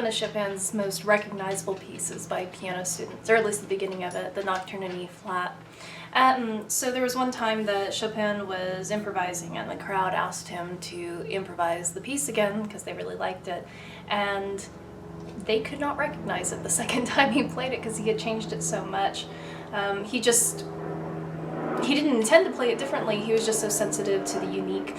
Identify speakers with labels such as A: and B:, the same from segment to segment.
A: of Chopin's most recognizable pieces by piano students, or at least the beginning of it, the Nocturne in E flat. So there was one time that Chopin was improvising and the crowd asked him to improvise the piece again because they really liked it, and they could not recognize it the second time he played it because he had changed it so much. He didn't intend to play it differently, he was just so sensitive to the unique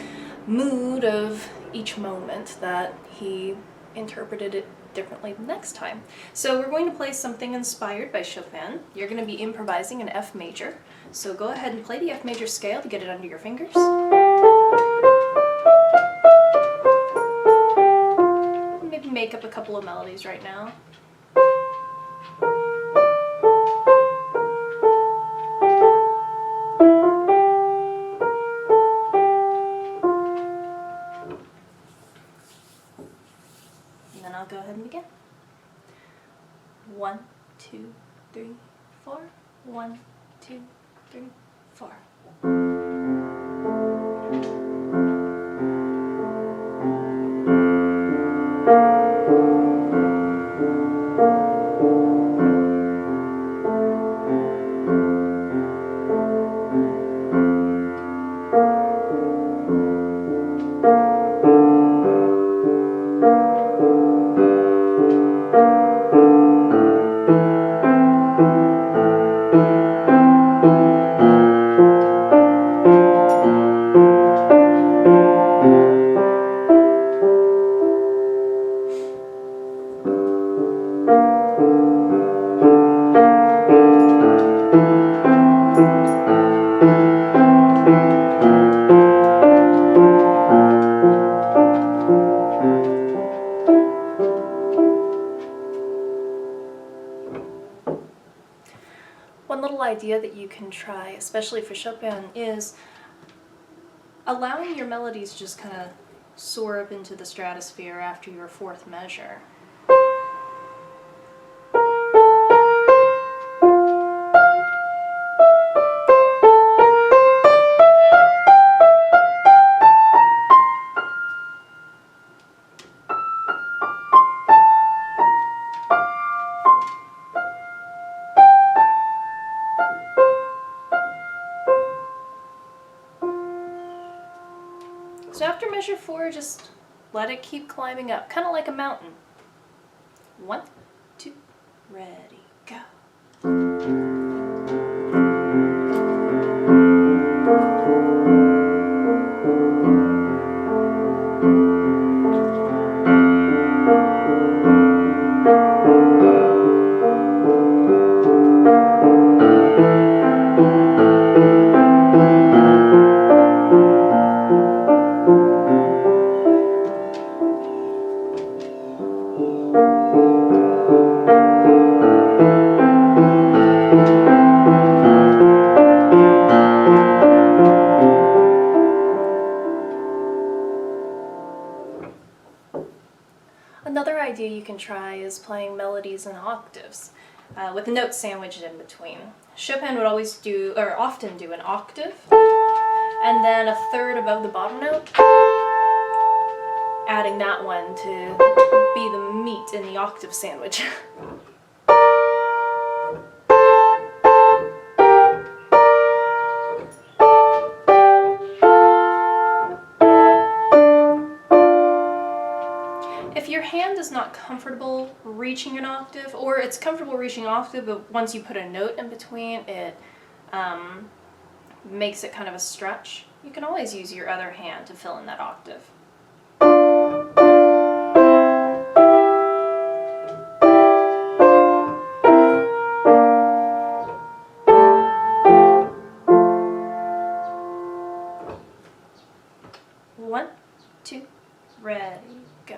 A: mood of each moment that he interpreted it differently the next time. So we're going to play something inspired by Chopin. You're going to be improvising an F major. So go ahead and play the F major scale to get it under your fingers. Maybe make up a couple of melodies right now. And then I'll go ahead and begin. 1, 2, 3, 4. 1, 2, 3, 4. One little idea that you can try, especially for Chopin, is allowing your melodies to just kind of soar up into the stratosphere after your fourth measure. So after measure 4, just let it keep climbing up, kind of like a mountain. 1, 2, ready, go. Another idea you can try is playing melodies in octaves, with the notes sandwiched in between. Chopin would always do, or often do, an octave, and then a third above the bottom note, adding that one to be the meat in the octave sandwich. If your hand is not comfortable reaching an octave, or it's comfortable reaching an octave, but once you put a note in between, it makes it kind of a stretch, you can always use your other hand to fill in that octave. One, two, ready, go.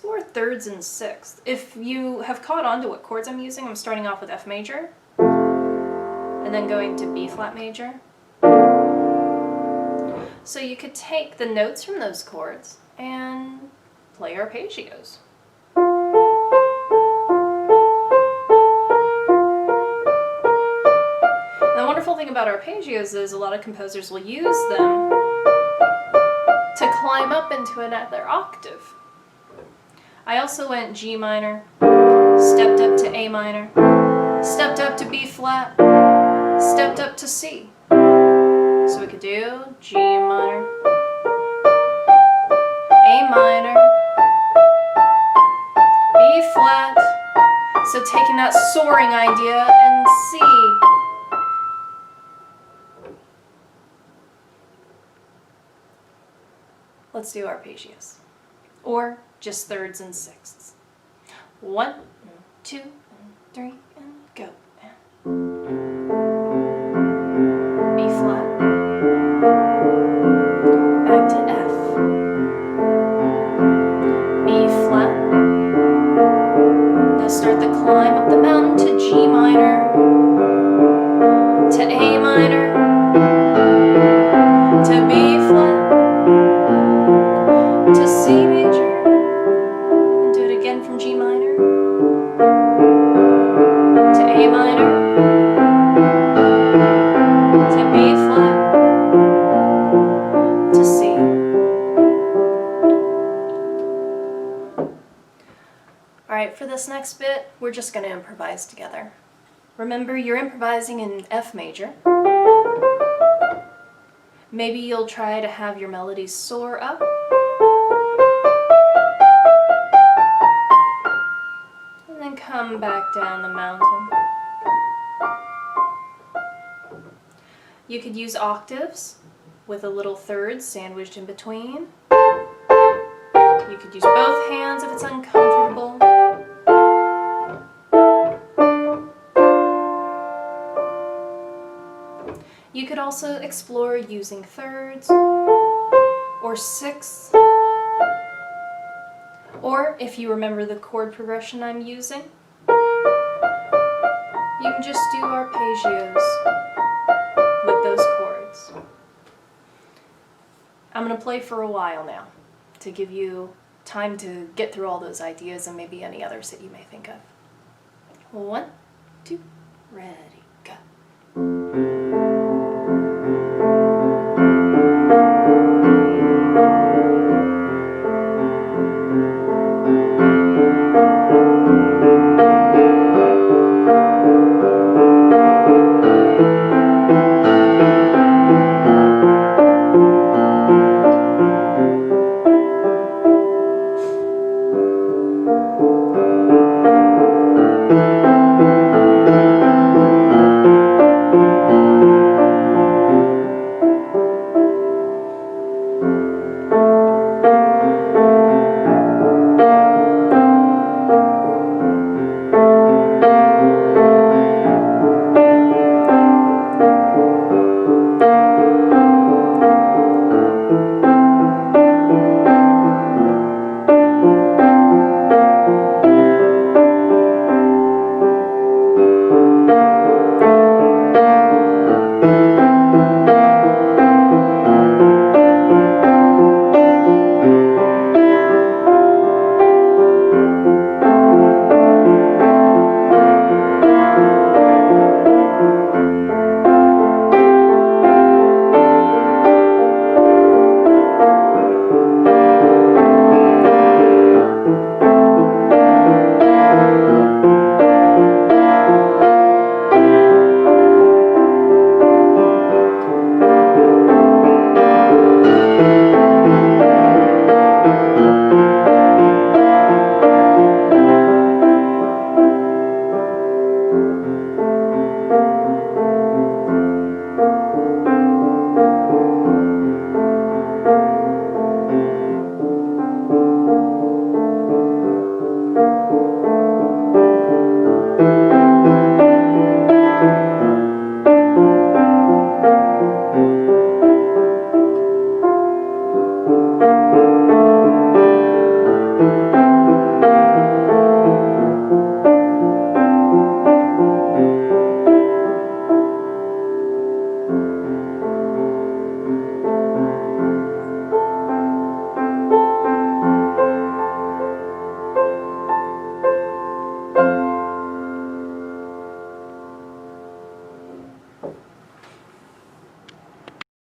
A: explore thirds and sixths. If you have caught on to what chords I'm using, I'm starting off with F major, and then going to B flat major. So you could take the notes from those chords and play arpeggios. And the wonderful thing about arpeggios is a lot of composers will use them to climb up into another octave. I also went G minor, stepped up to A minor, stepped up to B flat, stepped up to C. So we could do G minor, A minor, B flat. So taking that soaring idea and C. Let's do arpeggios, or just thirds and sixths. 1, 2, 3, and go. B flat, back to F, B flat. Now start the climb up the mountain to G minor, to A minor, to B flat, to C major, and do it again from G minor, to A minor, to B flat, to C. Alright, for this next bit, we're just going to improvise together. Remember, you're improvising in F major. Maybe you'll try to have your melodies soar up. And then come back down the mountain. You could use octaves with a little third sandwiched in between. You could use both hands if it's uncomfortable. You could also explore using thirds or sixths, or if you remember the chord progression I'm using, you can just do arpeggios with those chords. I'm going to play for a while now to give you time to get through all those ideas and maybe any others that you may think of. 1, 2, ready, go.